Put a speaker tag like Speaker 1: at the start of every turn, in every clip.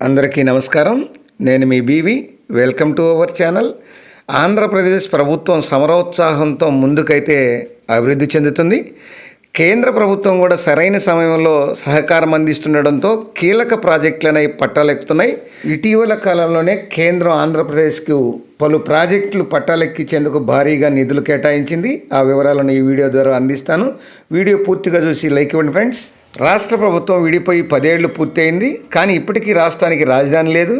Speaker 1: అందరికీ నమస్కారం. నేను మీ బీవి. Welcome to our channel. Andhra Pradesh ప్రభుత్వం సమరోత్సాహంతో ముందుకైతే అభివృద్ధి చెందుతుంది. కేంద్ర ప్రభుత్వం కూడా సరైన సమయంలో సహకారం అందిస్తుండడంతో కీలక ప్రాజెక్టులనే పట్టాలెక్కుతున్నాయి. ఇటీవల కాలంలోనే కేంద్రం ఆంధ్రప్రదేశ్కు పలు ప్రాజెక్టులు పట్టాలెక్కించేందుకు భారీగా నిధులు కేటాయించింది. ఆ వివరాలను ఈ వీడియో ద్వారా అందిస్తాను. వీడియో పూర్తిగా చూసి లైక్ ఇవ్వండి ఫ్రెండ్స్. రాష్ట్ర ప్రభుత్వం విడిపోయి 10 ఏళ్లు పూర్తయింది. కానీ ఇప్పటికీ రాష్ట్రానికి రాజధాని లేదు.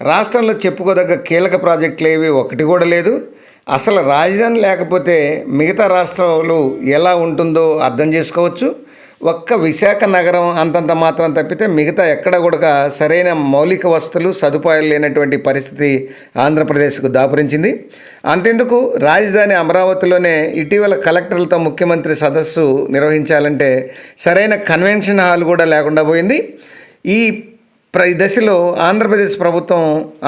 Speaker 1: రాష్ట్రంలో చెప్పుకోదగ్గ కీలక ప్రాజెక్టులు ఏవి ఒకటి కూడా లేదు. అసలు రాజధాని లేకపోతే మిగతా రాష్ట్రాలు ఎలా ఉంటుందో అర్థం చేసుకోవచ్చు. ఒక్క విశాఖ నగరం అంతంత మాత్రం తప్పితే మిగతా ఎక్కడ కూడా సరైన మౌలిక వసతులు సదుపాయాలు లేనటువంటి పరిస్థితి ఆంధ్రప్రదేశ్కు దాపురించింది. అంతెందుకు, రాజధాని అమరావతిలోనే ఇటీవల కలెక్టర్లతో ముఖ్యమంత్రి సదస్సు నిర్వహించాలంటే సరైన కన్వెన్షన్ హాల్ కూడా లేకుండా పోయింది. ఈ దశలో ఆంధ్రప్రదేశ్ ప్రభుత్వం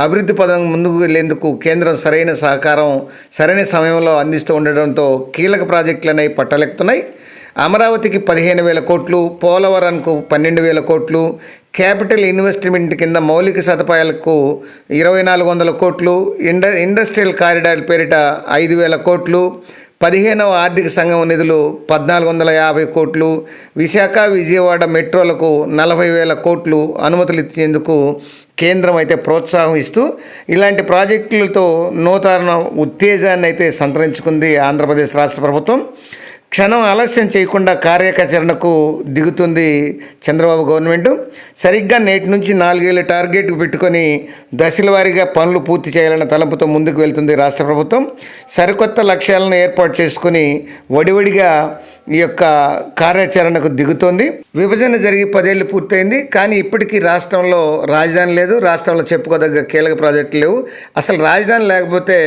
Speaker 1: అభివృద్ధి పదం ముందుకు వెళ్లేందుకు కేంద్రం సరైన సహకారం సరైన సమయంలో అందిస్తూ ఉండడంతో కీలక ప్రాజెక్టులనే పట్టాలెక్కుతున్నాయి. అమరావతికి 15,000 కోట్లు, పోలవరంకు 12,000 కోట్లు, క్యాపిటల్ ఇన్వెస్ట్మెంట్ కింద మౌలిక సదుపాయాలకు 2,400 కోట్లు, ఇండస్ట్రియల్ కారిడార్ పేరిట 5,000 కోట్లు, 15వ ఆర్థిక సంఘం నిధులు 1,450 కోట్లు, విశాఖ విజయవాడ మెట్రోలకు 40,000 కోట్లు అనుమతులు ఇచ్చేందుకు కేంద్రం అయితే ప్రోత్సాహం ఇస్తూ ఇలాంటి ప్రాజెక్టులతో నూతన ఉత్తేజాన్ని అయితే సంతరించుకుంది ఆంధ్రప్రదేశ్ రాష్ట్ర ప్రభుత్వం. క్షణం ఆలస్యం చేయకుండా కార్యాచరణకు దిగుతుంది చంద్రబాబు గవర్నమెంట్. సరిగ్గా నేటి నుంచి 4 ఏళ్ళ టార్గెట్ పెట్టుకొని దశల వారీగా పనులు పూర్తి చేయాలన్న తలంపుతో ముందుకు వెళ్తుంది రాష్ట్ర ప్రభుత్వం. సరికొత్త లక్ష్యాలను ఏర్పాటు చేసుకుని వడివడిగా ఈ యొక్క కార్యాచరణకు దిగుతోంది. విభజన జరిగి 10 ఏళ్ళు పూర్తయింది. కానీ ఇప్పటికీ రాష్ట్రంలో రాజధాని లేదు. రాష్ట్రంలో చెప్పుకోదగ్గ కీలక ప్రాజెక్టులు లేవు. అసలు రాజధాని లేకపోతే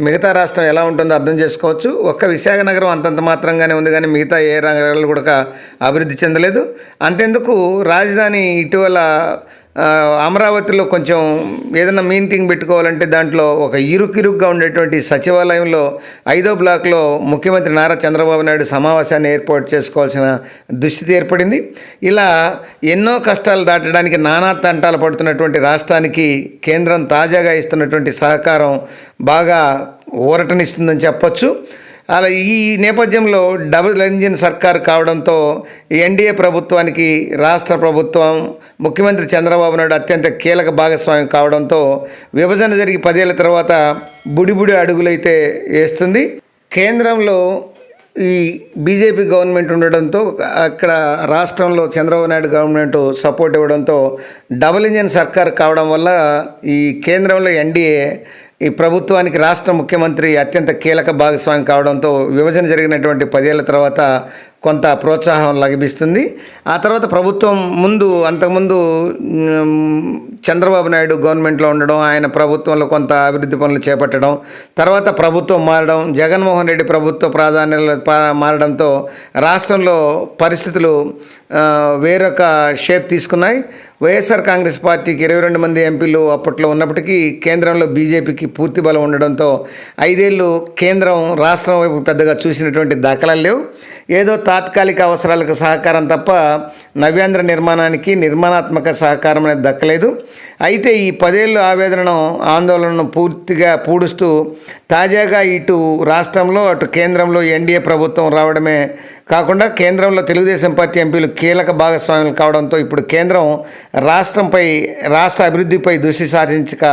Speaker 1: మిగతా రాష్ట్రం ఎలా ఉంటుందో అర్థం చేసుకోవచ్చు. ఒక్క విశాఖ నగరం అంతంత మాత్రంగానే ఉంది, కానీ మిగతా ఏ రంగాలు కూడా అభివృద్ధి చెందలేదు. అంతెందుకు, రాజధాని ఇటీవల అమరావతిలో కొంచెం ఏదైనా మీటింగ్ పెట్టుకోవాలంటే దాంట్లో ఒక ఇరుగ్గా ఉండేటువంటి సచివాలయంలో 5వ బ్లాక్లో ముఖ్యమంత్రి నారా చంద్రబాబు నాయుడు సమావేశాన్ని ఏర్పాటు చేసుకోవాల్సిన దుస్థితి ఏర్పడింది. ఇలా ఎన్నో కష్టాలు దాటడానికి నానా తంటాలు పడుతున్నటువంటి రాష్ట్రానికి కేంద్రం తాజాగా ఇస్తున్నటువంటి సహకారం బాగా ఊరటనిస్తుందని చెప్పొచ్చు. అలా ఈ నేపథ్యంలో డబుల్ ఇంజిన్ సర్కార్ కావడంతో ఎన్డీఏ ప్రభుత్వానికి రాష్ట్ర ప్రభుత్వం ముఖ్యమంత్రి చంద్రబాబు నాయుడు అత్యంత కీలక భాగస్వామ్యం కావడంతో విభజన జరిగి 10 ఏళ్ల తర్వాత బుడిబుడి అడుగులైతే వేస్తుంది. కేంద్రంలో ఈ బీజేపీ గవర్నమెంట్ ఉండడంతో అక్కడ రాష్ట్రంలో చంద్రబాబు నాయుడు గవర్నమెంట్ సపోర్ట్ ఇవ్వడంతో డబుల్ ఇంజిన్ సర్కార్ కావడం వల్ల ఈ కేంద్రంలో ఎన్డీఏ ఈ ప్రభుత్వానికి రాష్ట్ర ముఖ్యమంత్రి అత్యంత కీలక భాగస్వామ్యం కావడంతో విభజన జరిగినటువంటి 10 ఏళ్ల తర్వాత కొంత ప్రోత్సాహం లభిస్తుంది. ఆ తర్వాత ప్రభుత్వం అంతకుముందు చంద్రబాబు నాయుడు గవర్నమెంట్లో ఉండడం, ఆయన ప్రభుత్వంలో కొంత అభివృద్ధి పనులు చేపట్టడం, తర్వాత ప్రభుత్వం మారడం, జగన్మోహన్ రెడ్డి ప్రభుత్వ ప్రాధాన్యతలు మారడంతో రాష్ట్రంలో పరిస్థితులు వేరొక షేప్ తీసుకున్నాయి. వైఎస్ఆర్ కాంగ్రెస్ పార్టీకి 22 మంది ఎంపీలు అప్పట్లో ఉన్నప్పటికీ కేంద్రంలో బీజేపీకి పూర్తి బలం ఉండడంతో 5 ఏళ్ళు కేంద్రం రాష్ట్రం వైపు పెద్దగా చూసినటువంటి దాఖలాలు లేవు. ఏదో తాత్కాలిక అవసరాలకు సహకారం తప్ప నవ్యాంధ్ర నిర్మాణానికి నిర్మాణాత్మక సహకారం అనేది దక్కలేదు. అయితే ఈ 10 ఏళ్ళు ఆందోళనను పూర్తిగా పూడుస్తూ తాజాగా ఇటు రాష్ట్రంలో అటు కేంద్రంలో ఎన్డీఏ ప్రభుత్వం రావడమే కాకుండా కేంద్రంలో తెలుగుదేశం పార్టీ ఎంపీలు కీలక భాగస్వాములు కావడంతో ఇప్పుడు కేంద్రం రాష్ట్ర అభివృద్ధిపై దృష్టి సాధించక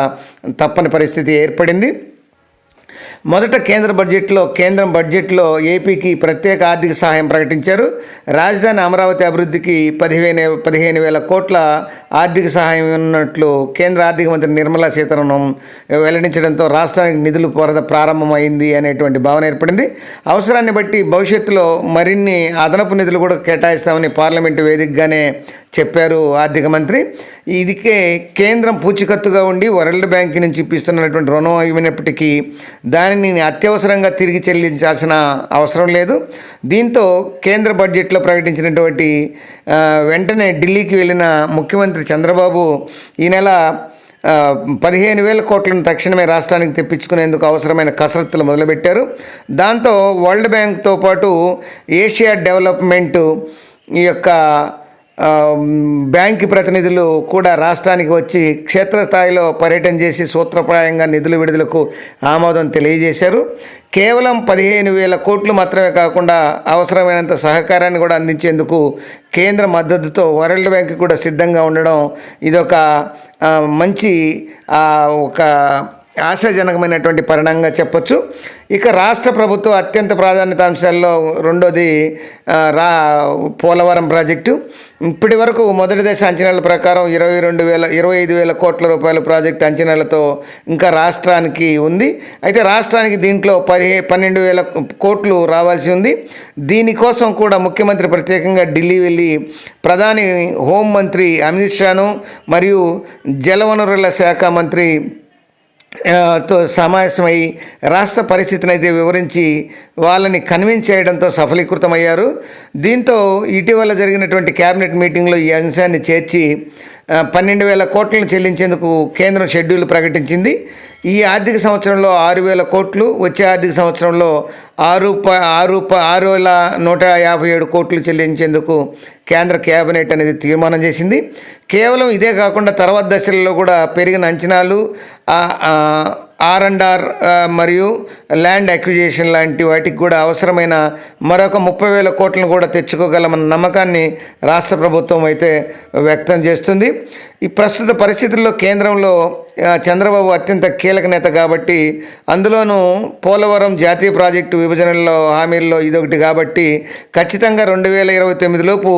Speaker 1: తప్పని పరిస్థితి ఏర్పడింది. మొదట కేంద్రం బడ్జెట్లో ఏపీకి ప్రత్యేక ఆర్థిక సహాయం ప్రకటించారు. రాజధాని అమరావతి అభివృద్ధికి 15,000 కోట్ల ఆర్థిక సహాయం ఉన్నట్లు కేంద్ర ఆర్థిక మంత్రి నిర్మలా సీతారామన్ వెల్లడించడంతో రాష్ట్రానికి నిధులు వరద ప్రారంభమైంది అనేటువంటి భావన ఏర్పడింది. అవసరాన్ని బట్టి భవిష్యత్తులో మరిన్ని అదనపు నిధులు కూడా కేటాయిస్తామని పార్లమెంటు వేదికగానే చెప్పారు ఆర్థిక మంత్రి. ఇదికే కేంద్రం పూచికత్తుగా ఉండి వరల్డ్ బ్యాంక్ నుంచి ఇప్పిస్తున్నటువంటి రుణం అయినప్పటికీ దానిని అత్యవసరంగా తిరిగి చెల్లించాల్సిన అవసరం లేదు. దీంతో కేంద్ర బడ్జెట్లో ప్రకటించినటువంటి వెంటనే ఢిల్లీకి వెళ్ళిన ముఖ్యమంత్రి చంద్రబాబు ఈ నెల 15,000 కోట్లను తక్షణమే రాష్ట్రానికి తెప్పించుకునేందుకు అవసరమైన కసరత్తులు మొదలుపెట్టారు. దాంతో వరల్డ్ బ్యాంక్తో పాటు ఏషియా డెవలప్మెంట్ ఈ యొక్క బ్యాంకు ప్రతినిధులు కూడా రాష్ట్రానికి వచ్చి క్షేత్రస్థాయిలో పర్యటన చేసి సూత్రప్రాయంగా నిధుల విడుదలకు ఆమోదం తెలియజేశారు. కేవలం 15,000 కోట్లు మాత్రమే కాకుండా అవసరమైనంత సహకారాన్ని కూడా అందించేందుకు కేంద్ర మద్దతుతో వరల్డ్ బ్యాంక్ కూడా సిద్ధంగా ఉండడం ఇదొక మంచి ఒక ఆశాజనకమైనటువంటి పరిణామంగా చెప్పొచ్చు. ఇక రాష్ట్ర ప్రభుత్వం అత్యంత ప్రాధాన్యత అంశాల్లో రెండోది పోలవరం ప్రాజెక్టు. ఇప్పటి వరకు మొదటి దశ అంచనాల ప్రకారం 25,000 కోట్ల రూపాయల ప్రాజెక్టు అంచనాలతో ఇంకా రాష్ట్రానికి ఉంది. అయితే రాష్ట్రానికి దీంట్లో 12,000 కోట్లు రావాల్సి ఉంది. దీనికోసం కూడా ముఖ్యమంత్రి ప్రత్యేకంగా ఢిల్లీ వెళ్ళి ప్రధాని హోంమంత్రి అమిత్ షాను మరియు జలవనరుల శాఖ మంత్రి తో సమావేశమై రాష్ట్ర పరిస్థితిని అయితే వివరించి వాళ్ళని కన్విన్స్ చేయడంతో సఫలీకృతమయ్యారు. దీంతో ఇటీవల జరిగినటువంటి కేబినెట్ మీటింగ్లో ఈ అంశాన్ని చేర్చి 12,000 కోట్లను చెల్లించేందుకు కేంద్రం షెడ్యూల్ ప్రకటించింది. ఈ ఆర్థిక సంవత్సరంలో 6,000 కోట్లు, వచ్చే ఆర్థిక సంవత్సరంలో 6,157 కోట్లు చెల్లించేందుకు కేంద్ర కేబినెట్ అనేది తీర్మానం చేసింది. కేవలం ఇదే కాకుండా తర్వాత దశల్లో కూడా పెరిగిన అంచనాలు R&R మరియు ల్యాండ్ అక్విజిషన్ లాంటి వాటికి కూడా అవసరమైన మరొక 30,000 కోట్లను కూడా తెచ్చుకోగలమన్న నమ్మకాన్ని రాష్ట్ర ప్రభుత్వం అయితే వ్యక్తం చేస్తుంది. ఈ ప్రస్తుత పరిస్థితుల్లో కేంద్రంలో చంద్రబాబు అత్యంత కీలక నేత కాబట్టి, అందులోనూ పోలవరం జాతీయ ప్రాజెక్టు విభజనలో హామీల్లో ఇదొకటి కాబట్టి ఖచ్చితంగా 2029 లోపు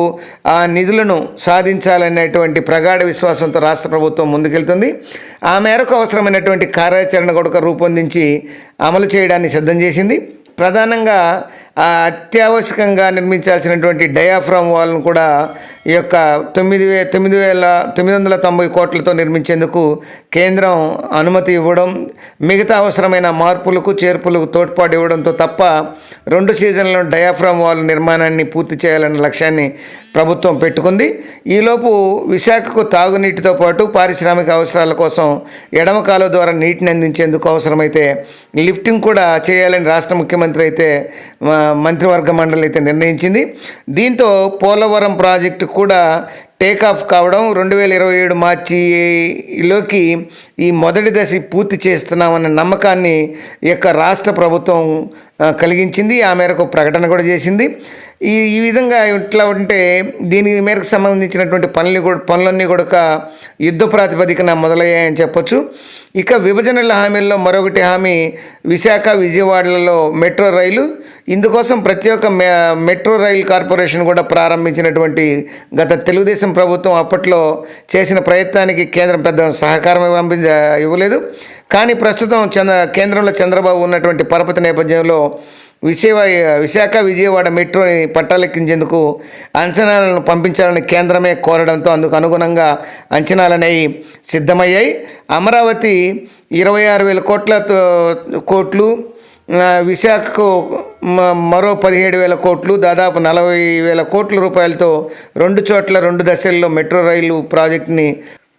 Speaker 1: ఆ నిధులను సాధించాలనేటువంటి ప్రగాఢ విశ్వాసంతో రాష్ట్ర ప్రభుత్వం ముందుకెళ్తుంది. ఆ మేరకు అవసరమైనటువంటి కార్యాచరణ కూడా రూపొందించి అమలు చేయడాన్ని సిద్ధం చేసింది. ప్రధానంగా అత్యావశ్యకంగా నిర్మించాల్సినటువంటి డయాఫ్రామ్ వాల్ను కూడా ఈ యొక్క 9,990 కోట్లతో నిర్మించేందుకు కేంద్రం అనుమతి ఇవ్వడం, మిగతా అవసరమైన మార్పులకు చేర్పులకు తోడ్పాటు ఇవ్వడంతో తప్ప 2 సీజన్లలో డయాఫ్రామ్ వాల్ నిర్మాణాన్ని పూర్తి చేయాలన్న లక్ష్యాన్ని ప్రభుత్వం పెట్టుకుంది. ఈలోపు విశాఖకు తాగునీటితో పాటు పారిశ్రామిక అవసరాల కోసం ఎడమ కాలువ ద్వారా నీటిని అందించేందుకు అవసరమైతే లిఫ్టింగ్ కూడా చేయాలని రాష్ట్ర ముఖ్యమంత్రి అయితే మంత్రివర్గ మండలి అయితే నిర్ణయించింది. దీంతో పోలవరం ప్రాజెక్టు కూడా టేకాఫ్ కావడం, 2027 మార్చిలోకి ఈ మొదటి దశ పూర్తి చేస్తున్నామన్న నమ్మకాన్ని ఈ యొక్క రాష్ట్ర ప్రభుత్వం కలిగించింది. ఆ మేరకు ప్రకటన కూడా చేసింది. ఈ విధంగా ఇట్లా ఉంటే దీని మేరకు సంబంధించినటువంటి పనులన్నీ కూడా యుద్ధ ప్రాతిపదికన మొదలయ్యాయని చెప్పొచ్చు. ఇక విభజనల హామీల్లో మరొకటి హామీ విశాఖ విజయవాడలలో మెట్రో రైలు. ఇందుకోసం ప్రతి ఒక్క మెట్రో రైల్ కార్పొరేషన్ కూడా ప్రారంభించినటువంటి గత తెలుగుదేశం ప్రభుత్వం అప్పట్లో చేసిన ప్రయత్నానికి కేంద్రం పెద్ద సహకారం ఇవ్వలేదు. కానీ ప్రస్తుతం కేంద్రంలో చంద్రబాబు ఉన్నటువంటి పరపతి నేపథ్యంలో విశాఖ విజయవాడ మెట్రోని పట్టాలెక్కించేందుకు అంచనాలను పంపించాలని కేంద్రమే కోరడంతో అందుకు అనుగుణంగా అంచనాలనేవి సిద్ధమయ్యాయి. అమరావతి 26,000 కోట్లు, విశాఖకు మరో 17,000 కోట్లు, దాదాపు 40,000 కోట్ల రూపాయలతో 2 చోట్ల 2 దశల్లో మెట్రో రైలు ప్రాజెక్టుని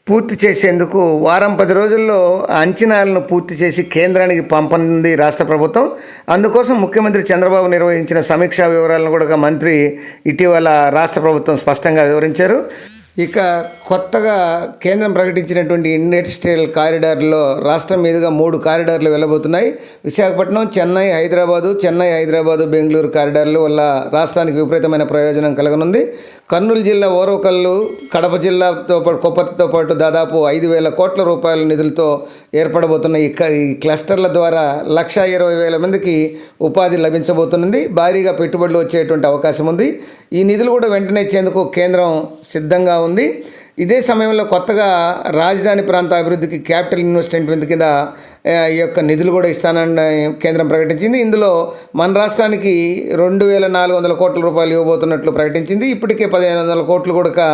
Speaker 1: పూర్తి చేసేందుకు వారం 10 రోజుల్లో అంచనాలను పూర్తి చేసి కేంద్రానికి పంపనుంది రాష్ట్ర ప్రభుత్వం. అందుకోసం ముఖ్యమంత్రి చంద్రబాబు నిర్వహించిన సమీక్షా వివరాలను కూడా మంత్రి ఇటీవల రాష్ట్ర ప్రభుత్వం స్పష్టంగా వివరించారు. ఇక కొత్తగా కేంద్రం ప్రకటించినటువంటి ఇండస్ట్రియల్ కారిడార్లో రాష్ట్రం మీదుగా 3 కారిడార్లు వెళ్ళబోతున్నాయి. విశాఖపట్నం, చెన్నై, హైదరాబాదు, బెంగళూరు కారిడార్ల వల్ల రాష్ట్రానికి విపరీతమైన ప్రయోజనం కలగనుంది. కర్నూలు జిల్లా ఓరవకల్లు, కడప జిల్లాతో పాటు కొప్పతితో పాటు దాదాపు 5,000 కోట్ల రూపాయల నిధులతో ఏర్పడబోతున్న ఈ క్లస్టర్ల ద్వారా 1,20,000 మందికి ఉపాధి లభించబోతున్నది. భారీగా పెట్టుబడులు వచ్చేటువంటి అవకాశం ఉంది. ఈ నిధులు కూడా వెంటనే ఇచ్చేందుకు కేంద్రం సిద్ధంగా ఉంది. ఇదే సమయంలో కొత్తగా రాజధాని ప్రాంత అభివృద్ధికి క్యాపిటల్ ఇన్వెస్ట్మెంట్ కింద ఈ యొక్క నిధులు కూడా ఇస్తానని కేంద్రం ప్రకటించింది. ఇందులో మన రాష్ట్రానికి 2,400 కోట్ల రూపాయలు ఇవ్వబోతున్నట్లు ప్రకటించింది. ఇప్పటికే 1,500 కోట్లు కూడా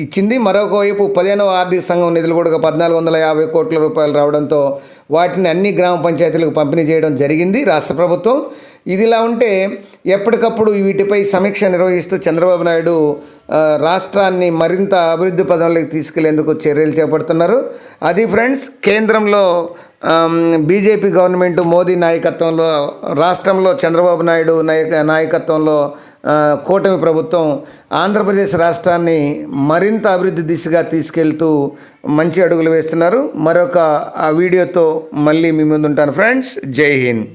Speaker 1: ఇచ్చింది. మరొక వైపు 15వ ఆర్థిక సంఘం నిధులు కూడా 1,450 కోట్ల రూపాయలు రావడంతో వాటిని అన్ని గ్రామ పంచాయతీలకు పంపిణీ చేయడం జరిగింది రాష్ట్ర ప్రభుత్వం. ఇదిలా ఉంటే ఎప్పటికప్పుడు వీటిపై సమీక్ష నిర్వహిస్తూ చంద్రబాబు నాయుడు రాష్ట్రాన్ని మరింత అభివృద్ధి పదంలోకి తీసుకెళ్లేందుకు చర్యలు చేపడుతున్నారు. అది ఫ్రెండ్స్, కేంద్రంలో బీజేపీ గవర్నమెంట్ మోదీ నాయకత్వంలో, రాష్ట్రంలో చంద్రబాబు నాయుడు నాయకత్వంలో కూటమి ప్రభుత్వం ఆంధ్రప్రదేశ్ రాష్ట్రాన్ని మరింత అభివృద్ధి దిశగా తీసుకెళ్తూ మంచి అడుగులు వేస్తున్నారు. మరొక ఆ వీడియోతో మళ్ళీ మీ ముందు ఉంటాను ఫ్రెండ్స్. జై హింద్.